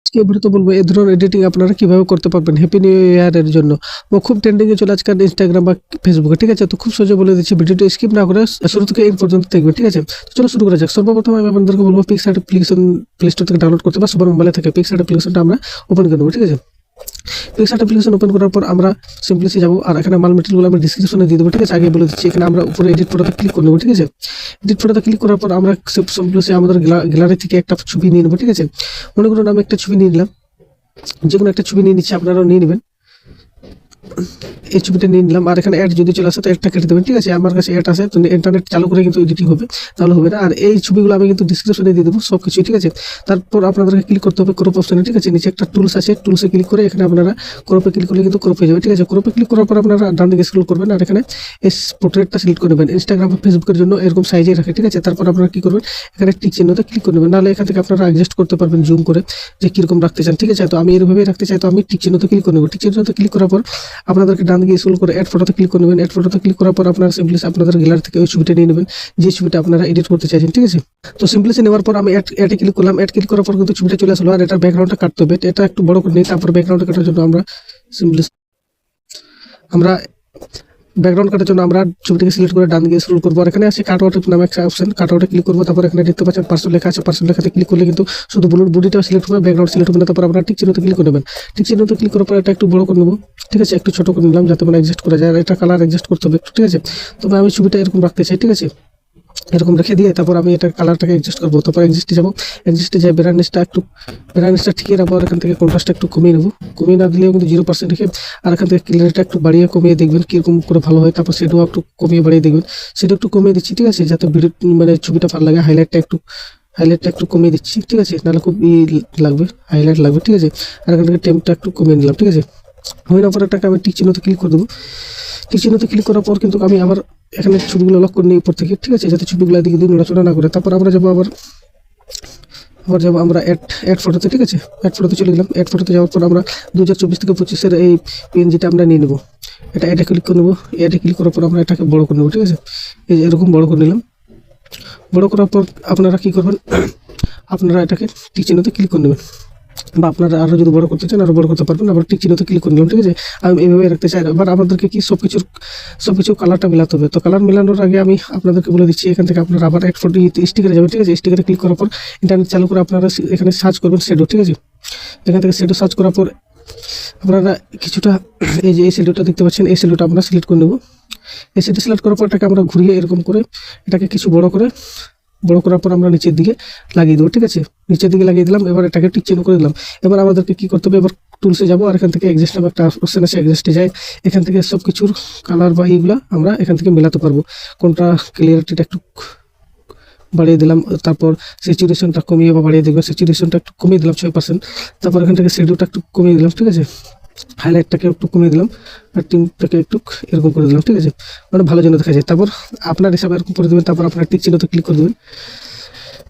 আজকে ভিডিওতে বলবো এই ধরনের এডিটিং আপনারা কিভাবে করতে পারবেন হ্যাপি নিউ ইয়ারের জন্য। ও খুব ট্রেন্ডিংয়ে চলে আজকাল ইনস্টাগ্রাম বা ফেসবুকে, ঠিক আছে। তো খুব সহজে বলে দিচ্ছি, ভিডিওটি স্কিপ না করে শুরু থেকে এই পর্যন্ত দেখবেন, ঠিক আছে। তো চলো শুরু করা যাক। সর্বপ্রথম আমি আপনাদেরকে বলবো পিক্সআর্ট অ্যাপ্লিকেশন প্লে স্টোর থেকে ডাউনলোড করতে বা সবার মোবাইলে থেকে পিক্সআর্ট অ্যাপ্লিকেশনটা আমরা ওপেন করে নেবো, ঠিক আছে। পিক্সআর্ট অ্যাপ্লিকেশন ওপেন করার পর আমরা সিম্পলি যাবো আর এখানে মাল মেটেরিয়ালগুলো আমি ডিসক্রিপশনে দিয়ে দেবো, ঠিক আছে। আগে বলে দিচ্ছি, এখানে আমরা উপরে এডিট ফটোতে ক্লিক করে নেবো, ঠিক আছে। এডিট ফটোতে ক্লিক করার পর আমরা সিম্পলি আমাদের গ্যালারি থেকে একটা ছবি নিয়ে নেবো, ঠিক আছে। মনে করুন আমি একটা ছবি নিয়ে নিলাম, যে কোনো একটা ছবি নিয়ে নিচ্ছি, আপনারাও নিয়ে নেবেন। এই ছবিটা নিয়ে নিলাম আর এখানে অ্যাড যদি চলে আসে তো অ্যাডটা কেটে দেবেন, ঠিক আছে। আমার কাছে অ্যাড আছে, তো ইন্টারনেট চালু করে কিন্তু এডিটিং হবে, তাহলে হবে না। আর এই ছবিগুলো আমি কিন্তু ডিসক্রিপশনে দিয়ে দেবো সব কিছু, ঠিক আছে। তারপর আপনাদেরকে ক্লিক করতে হবে ক্রপ অপশনে, ঠিক আছে। নিচে একটা টুলস আছে, টুলসে ক্লিক করে এখানে আপনারা ক্রপে ক্লিক করলে কিন্তু ক্রপ হয়ে যাবে, ঠিক আছে। ক্রপে ক্লিক করার পর আপনারা ডান দিকে স্ক্রল করবেন আর এখানে এই পোর্ট্রেটটা সিলেক্ট করে নেবেন। ইনস্টাগ্রাম বা ফেসবুকের জন্য এরকম সাইজে রাখে, ঠিক আছে। তারপর আপনারা কি করবেন, এখানে টিক চিহ্নতে ক্লিক করে নেবেন, নাহলে এখান থেকে আপনারা অ্যাডজাস্ট করতে পারবেন জুম করে যে কীরকম রাখতে চান, ঠিক আছে। তো আমি এরভাবেই রাখতে চাই, তো আমি টিক চিহ্নতে ক্লিক করে নেব। টিক চিহ্নতে ক্লিক করার পর আপনাদেরকে ডান দিকে স্ক্রল করে অ্যাড ফটোতে ক্লিক করে নেবেন। অ্যাড ফটোতে ক্লিক করার পর আপনারা সিম্পলি আপনাদের গ্যালারি থেকে ওই ছবিটা নিয়ে নেবেন যে ছবিটা আপনারা এডিট করতে চাইছেন, ঠিক আছে। তো সিম্পলি নেওয়ার পর আমি অ্যাডে ক্লিক করলাম। অ্যাড ক্লিক করার পর কিন্তু ছবিটা চলে আসলো আর এটার ব্যাকগ্রাউন্ডটা কাটতে হবে। এটা একটু বড় করে নিই, তারপর ব্যাকগ্রাউন্ড কাটার জন্য আমরা সিম্পলি ব্যাকগ্রাউন্ড কাটার জন্য আমরা ছবিটাকে সিলেক্ট করে ডান দিকে স্ক্রল করবো আর এখানে আছে কাট আউট নামে একটা অপশন, কাট আউটে ক্লিক করবো। তারপর এখানে দেখতে পাচ্ছেন পার্সন লেখা আছে, পার্সন লেখাতে ক্লিক করলে কিন্তু শুধু বডিটা সিলেক্ট হবে, ব্যাকগ্রাউন্ড সিলেক্ট হবে না। তারপর আপনারা টিক চিহ্নতে ক্লিক করে নেবেন। টিক চিহ্নতে ক্লিক করার পর এটা একটু বড় করে নেবো, ঠিক আছে। একটু ছোট করে নিলাম যাতে মানে অ্যাডজাস্ট করা যায়, আর এটা কালার অ্যাডজাস্ট করতে হবে, ঠিক আছে। তবে আমি ছবিটা এরকম রাখতে চাই, ঠিক আছে। এরকম রেখে দিয়ে তারপর আমি এটা কালারটাকে অ্যাডজাস্ট করবো। তারপর অ্যাডজাস্টে যাবো, অ্যাডজাস্টে যাই ব্রাইটনেসটা ঠিক রাখবো আর এখান থেকে কন্ট্রাস্টটা একটু কমিয়ে নেবো। কমিয়ে না দিলেও কিন্তু 0% রেখে আর এখান থেকে ক্লিয়ারিটিটা একটু বাড়িয়ে কমিয়ে দেখবেন কীরকম করে ভালো হয়। তারপর সেটাও একটু কমিয়ে বাড়িয়ে দেখবেন, সেটা একটু কমিয়ে দিচ্ছি, ঠিক আছে, যাতে ভিডিও মানে ছবিটা ভালো লাগে। হাইলাইটটা একটু কমিয়ে দিচ্ছি, ঠিক আছে, নাহলে খুব লাগবে, হাইলাইট লাগবে, ঠিক আছে। আর এখান থেকে টেম্পটা একটু কমিয়ে নিলাম, ঠিক আছে। হয়ে যাওয়ার পর এটাকে আমি টিক চিহ্নতে ক্লিক করে দেবো। টিক চিহ্নতে ক্লিক করার পর কিন্তু আমি আবার এখানে ছবিগুলো লক করে নিই উপর থেকে, ঠিক আছে, যাতে ছবিগুলো দিকে দিয়ে নড়াচড়া না করে। তারপর আমরা যাবো আবার যাবো আমরা অ্যাড ফটোতে, ঠিক আছে। অ্যাড ফটোতে চলে গেলাম। অ্যাড ফটোতে যাওয়ার পর আমরা 2024 থেকে 25-এর এই পিএনজিটা আমরা নিয়ে নেবো। এটা ক্লিক করে নেবো। এটা ক্লিক করার পর আমরা এটাকে বড় করে নেবো, ঠিক আছে। এই যে এরকম বড় করে নিলাম। বড় করার পর আপনারা কী করবেন, আপনারা এটাকে টিক চিহ্নতে ক্লিক করে নেবেন, বা আপনারা আরও যদি বড় করতে চান আরও বড় করতে পারবেন। আবার টিক চিহ্নতে ক্লিক করে নিলাম, ঠিক আছে। আমি এইভাবে রাখতে চাই। এবার আমাদেরকে কি সব কিছু কালারটা মেলাতে হবে। তো কালার মেলানোর আগে আমি আপনাদেরকে বলে দিচ্ছি, এখান থেকে আপনারা আবার এক ফটো স্টিকারে যাবেন, ঠিক আছে। স্টিকারে ক্লিক করার পর ইন্টারনেট চালু করে আপনারা এখানে সার্চ করবেন শ্যাডো, ঠিক আছে। এখান থেকে শ্যাডো সার্চ করার পর আপনারা কিছুটা এই যে এই শ্যাডোটা দেখতে পাচ্ছেন, এই শ্যাডোটা আমরা সিলেক্ট করে নেব। এই শ্যাডো সিলেক্ট করার পর এটাকে আমরা ঘুরিয়ে এরকম করে এটাকে কিছু বড় করার পর আমরা নিচের দিকে লাগিয়ে দেবো, ঠিক আছে। নিচের দিকে লাগিয়ে দিলাম। এবার এটাকে টিক চিহ্ন করে দিলাম। এবার আমাদেরকে কী করতে হবে, এবার টুলসে যাবো আর এখান থেকে অ্যাডজাস্ট নামে একটা অপশন আছে, অ্যাডজাস্টে যাই। এখান থেকে সব কিছুর কালার বা এইগুলো আমরা এখান থেকে মেলাতে পারবো। কোনটা ক্লিয়ারিটিটা একটু বাড়িয়ে দিলাম, তারপর স্যাচুরেশনটা কমিয়ে বা বাড়িয়ে দেখবেন। স্যাচুরেশনটা একটু কমিয়ে দিলাম 6%। তারপর এখান থেকে শ্যাডোটা একটু কমিয়ে দিলাম, ঠিক আছে। হাইলাইটটাকে একটু কমিয়ে দিলাম আর টিমটাকে একটু এরকম করে দিলাম, ঠিক আছে, মানে ভালো জন্য দেখা যায়। তারপর আপনার হিসাবে এরকম করে দেবেন। তারপর আপনার টিক চিহ্নতে ক্লিক করে দেবেন।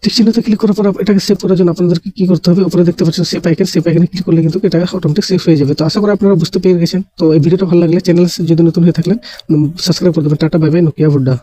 টিক চিহ্নতে ক্লিক করার পর এটাকে সেভ করার জন্য আপনাদেরকে কী করতে হবে, উপরে দেখতে পাচ্ছেন সেভ আইকনে ক্লিক করলে কিন্তু এটা অটোমেটিক সেভ হয়ে যাবে। তো আশা করি আপনারা বুঝতে পেরে গেছেন। তো এই ভিডিওটা ভালো লাগলে চ্যানেল যদি নতুন হয়ে থাকলেন সাবস্ক্রাইব করে দেবেন। Tata, bye bye, Nokia, ভুড্ডা।